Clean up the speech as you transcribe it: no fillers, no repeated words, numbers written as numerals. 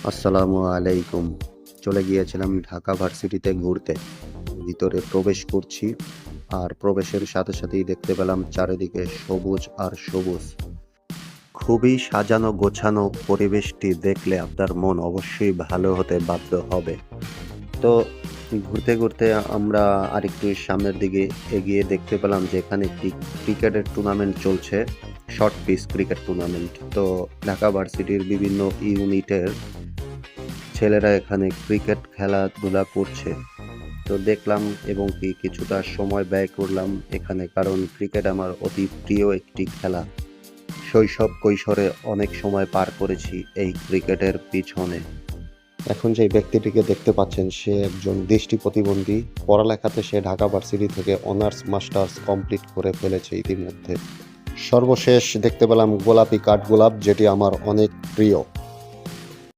আসসালামু আলাইকুম। চলে গিয়েছিলাম ঢাকা ভার্সিটিতে ঘুরতে। ভিতরে প্রবেশ করছি, আর প্রবেশের সাথে সাথেই দেখতে পেলাম চারিদিকে সবুজ আর সবুজ। খুবই সাজানো গোছানো পরিবেশটি দেখলে আপনার মন অবশ্যই ভালো হতে বাধ্য হবে। তো ঘুরতে ঘুরতে আমরা আরেকটু সামনের দিকে এগিয়ে দেখতে পেলাম যে এখানে একটি ক্রিকেটের টুর্নামেন্ট চলছে, শর্ট পিচ ক্রিকেট টুর্নামেন্ট। তো ঢাকা ভার্সিটির বিভিন্ন ইউনিটের ছেলেরা এখানে ক্রিকেট খেলাধুলা করছে। তো দেখলাম এবং কিছুটা সময় ব্যয় করলাম এখানে, কারণ ক্রিকেট আমার অতি প্রিয় একটি খেলা। শৈশব কৈশোরে অনেক সময় পার করেছি এই ক্রিকেটের পিছনে। এখন যে ব্যক্তিটিকে দেখতে পাচ্ছেন সে একজন দৃষ্টি প্রতিবন্ধী। পড়ালেখাতে সে ঢাকা ভার্সিটি থেকে অনার্স মাস্টার্স কমপ্লিট করে ফেলেছে ইতিমধ্যে। সর্বশেষ দেখতে পেলাম গোলাপি কাঠগোলাপ, যেটি আমার অনেক প্রিয়।